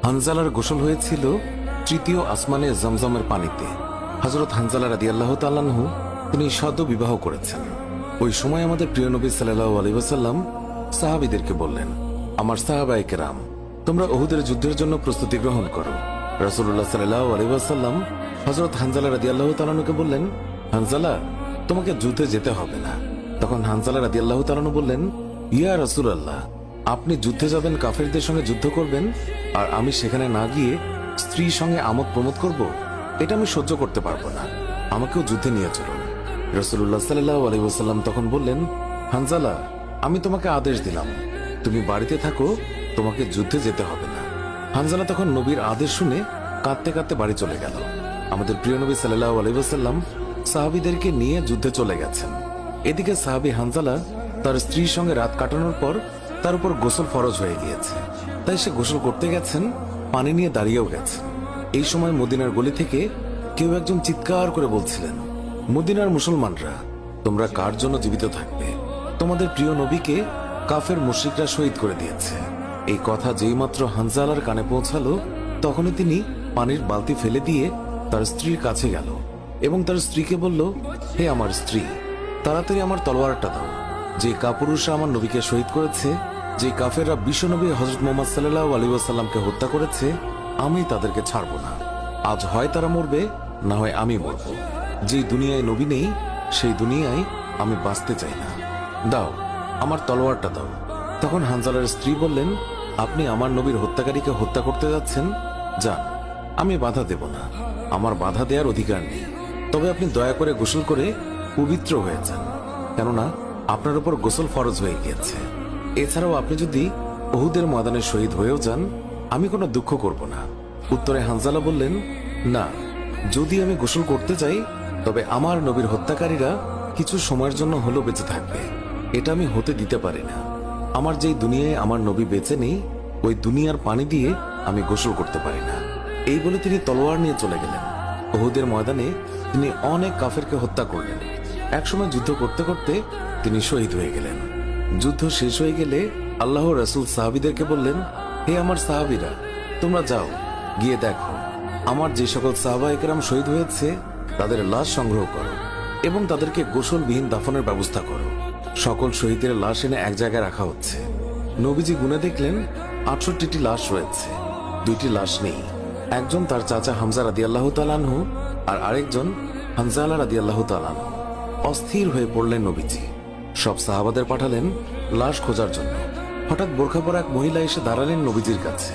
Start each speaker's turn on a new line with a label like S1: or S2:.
S1: হানজালার গোসল হয়েছিল তৃতীয় আসমানে জমজমের পানিতে। হযরত হানজালা রাদিয়াল্লাহু তাআলা আনহু তিনি সদ্য বিবাহ করেছেন। ওই সময় আমাদের প্রিয় নবী সাল্লাল্লাহু আলাইহি ওয়াসাল্লাম সাহাবীদেরকে বললেন, আমার সাহাবায়ে কেরাম, তোমরা উহুদের যুদ্ধের জন্য প্রস্তুতি গ্রহণ করো। রাসূলুল্লাহ সাল্লাল্লাহু আলাইহি ওয়াসাল্লাম হযরত হানজালা রাদিয়াল্লাহু তাআলা আনহুকে বললেন, হানজালা, তোমাকে যুদ্ধে যেতে হবে না। তখন হানজালা রাদিয়াল্লাহু তাআলা আনহু বললেন, ইয়া রাসূলুল্লাহ, আপনি যুদ্ধে যাবেন, কাফেরদের সঙ্গে যুদ্ধ করবেন, আর আমি সেখানে না গিয়ে স্ত্রীর সঙ্গে আমোদ প্রমোদ করব? এটা আমি সহ্য করতে পারবো না, আমাকেও যুদ্ধে নিয়ে চলুন। রাসূলুল্লাহ সাল্লাল্লাহু আলাইহি ওয়াসাল্লাম তখন বললেন, হানজালা, আমি তোমাকে আদেশ দিলাম, তুমি বাড়িতে থাকো, তোমাকে যুদ্ধে যেতে হবে না। হানজালা তখন নবীর আদেশ শুনে কাঁদতে কাঁদতে বাড়ি চলে গেল। আমাদের প্রিয় নবী সাল্লাল্লাহু আলাইহি ওয়াসাল্লাম সাহাবীদেরকে নিয়ে যুদ্ধে চলে গেছেন। এদিকে সাহাবী হানজালা তার স্ত্রীর সঙ্গে রাত কাটানোর পর তার উপর গোসল ফরজ হয়ে গিয়েছে, তাই সে গোসল করতে গেছেন, পানি নিয়ে দাঁড়িয়েও গেছেন। এই সময় মদিনার গলি থেকে কেউ একজন চিৎকার করে বলছিলেন, মদিনার মুসলমানরা, তোমরা কার জন্য জীবিত থাকবে? তোমাদের প্রিয় নবীকে কাফের মুশরিকরা শহীদ করে দিয়েছে। এই কথা যেই মাত্র হানজালার কানে পৌঁছালো, তখনই তিনি পানির বালতি ফেলে দিয়ে তার স্ত্রীর কাছে গেল এবং তার স্ত্রীকে বলল, হে আমার স্ত্রী, তাড়াতাড়ি আমার তলোয়ারটা দাও। যে কাপুরুষরা আমার নবীকে শহীদ করেছে, যে কাফেররা বিশ্বনবী হযরত মুহাম্মদ সাল্লাল্লাহু আলাইহি ওয়াসাল্লামকে হত্যা করেছে, আমি তাদেরকে ছাড়ব না। আজ হয় তারা মরবে, না হয় আমি মরব। যেই দুনিয়ায় নবী নেই, সেই দুনিয়ায় আমি বাঁচতে চাই না। দাও, আমার তলোয়ারটা দাও। তখন হানজালার স্ত্রী বললেন, আপনি আমার নবীর হত্যাকারীকে হত্যা করতে যাচ্ছেন? যান, আমি বাধা দেব না, আমার বাধা দেওয়ার অধিকার নেই। তবে আপনি দয়া করে গোসল করে পবিত্র হয়ে যান, কেননা আপনার উপর গোসল ফরজ হয়ে গিয়েছে। এছাড়াও আপনি যদি উহুদের ময়দানে শহীদ হয়েও যান, আমি কোনো দুঃখ করব না। উত্তরে হানজালা বললেন, না, যদি আমি গোসল করতে চাই, তবে আমার নবীর হত্যাকারীরা কিছু সময়ের জন্য হলেও বেঁচে থাকবে, এটা আমি হতে দিতে পারি না। আমার যেই দুনিয়ায় আমার নবী বেঁচে নেই, ওই দুনিয়ার পানি দিয়ে আমি গোসল করতে পারি না। এই বলে তিনি তলোয়ার নিয়ে চলে গেলেন। উহুদের ময়দানে তিনি অনেক কাফেরকে হত্যা করলেন। একসময় যুদ্ধ করতে করতে তিনি শহীদ হয়ে গেলেন। যুদ্ধ শেষ হয়ে গেলে আল্লাহর রাসূল সাহাবীদেরকে বললেন, হে আমার সাহাবীরা, তোমরা যাও, গিয়ে দেখো আমার যে সকল সাহাবায়ে কেরাম শহীদ হয়েছে তাদের লাশ সংগ্রহ করো এবং তাদেরকে গোসলবিহীন দাফনের ব্যবস্থা করো। সকল শহীদের লাশ এনে এক জায়গায় রাখা হচ্ছে। নবীজি গুনে দেখলেন ৬৮টি লাশ রয়েছে, ২টি লাশ নেই। একজন তার চাচা হামজা রাদিয়াল্লাহু তাআলা আনহু, আর আরেকজন হানজালা রাদিয়াল্লাহু তাআলা আনহু। অস্থির হয়ে পড়লেন নবীজি। সব সাহাবাদের পাঠালেন লাশ খোঁজার জন্য। হঠাৎ বোরখা পরা এক মহিলা এসে দাঁড়ালেন নবীজির কাছে।